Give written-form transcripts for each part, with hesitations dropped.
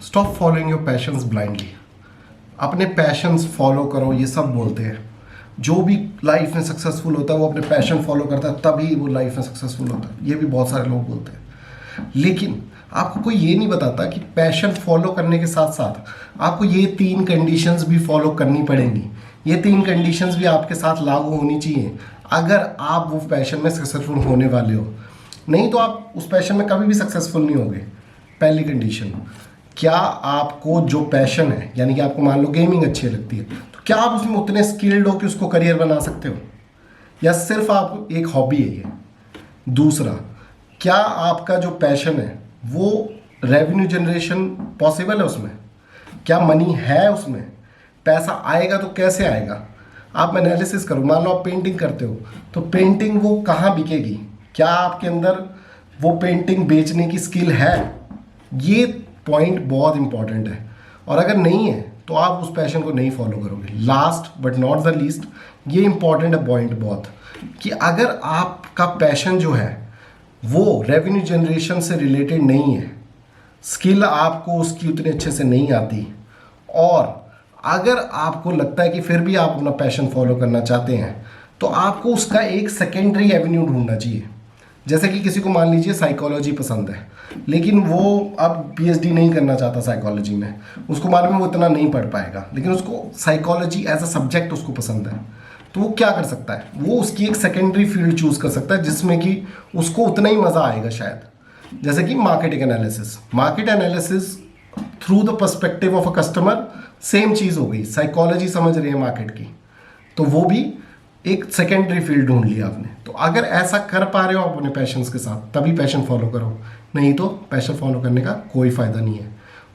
Stop following your passions blindly. अपने patience follow करो, ये सब बोलते हैं। जो भी लाइफ में सक्सेसफुल होता है वो अपने पैशन फॉलो करता है, तभी वो लाइफ में सक्सेसफुल होता है। ये भी बहुत सारे लोग बोलते हैं, लेकिन आपको कोई ये नहीं बताता कि पैशन फॉलो करने के साथ साथ आपको ये 3 कंडीशंस भी फॉलो करनी पड़ेंगी। ये 3 कंडीशंस भी आपके साथ लागू होनी चाहिए अगर आप वो पैशन में सक्सेसफुल होने वाले हो। नहीं तो आप उस पैशन में कभी भी सक्सेसफुल नहीं होगे। पहली कंडीशन, क्या आपको जो पैशन है, यानी कि आपको मान लो गेमिंग अच्छी लगती है, तो क्या आप उसमें उतने स्किल्ड हो कि उसको करियर बना सकते हो, या सिर्फ आप एक हॉबी है ये। दूसरा, क्या आपका जो पैशन है वो रेवेन्यू जनरेशन पॉसिबल है उसमें, क्या मनी है उसमें, पैसा आएगा तो कैसे आएगा। आप एनालिसिस करो, मान लो आप पेंटिंग करते हो तो पेंटिंग वो कहाँ बिकेगी, क्या आपके अंदर वो पेंटिंग बेचने की स्किल है। ये पॉइंट बहुत इंपॉर्टेंट है, और अगर नहीं है तो आप उस पैशन को नहीं फॉलो करोगे। Last but not the least, ये इंपॉर्टेंट है पॉइंट बहुत, कि अगर आपका पैशन जो है वो रेवेन्यू जनरेशन से रिलेटेड नहीं है, स्किल आपको उसकी उतने अच्छे से नहीं आती, और अगर आपको लगता है कि फिर भी आप अपना पैशन फॉलो करना चाहते हैं, तो आपको उसका एक सेकेंडरी एवेन्यू ढूंढना चाहिए। जैसे कि किसी को मान लीजिए साइकोलॉजी पसंद है, लेकिन वो अब पीएचडी नहीं करना चाहता साइकोलॉजी में, उसको मालूम है वो इतना नहीं पढ़ पाएगा, लेकिन उसको साइकोलॉजी एज अ सब्जेक्ट उसको पसंद है, तो वो क्या कर सकता है, वो उसकी एक सेकेंडरी फील्ड चूज कर सकता है जिसमें कि उसको उतना ही मज़ा आएगा शायद। जैसे कि marketing analysis, market analysis through the perspective of a customer, same चीज़ हो गई। साइकोलॉजी समझ रही है मार्केट की, तो वो भी एक सेकेंडरी फील्ड ढूंढ लिया आपने। तो अगर ऐसा कर पा रहे हो आप अपने पैशंस के साथ, तभी पैशन फॉलो करो, नहीं तो पैशन फॉलो करने का कोई फ़ायदा नहीं है।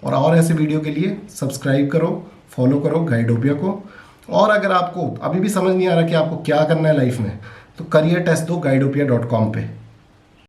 और ऐसे वीडियो के लिए सब्सक्राइब करो, फॉलो करो गाइडोपिया को। और अगर आपको अभी भी समझ नहीं आ रहा कि आपको क्या करना है लाइफ में, तो करियर टेस्ट दो गाइडोपिया.com पे।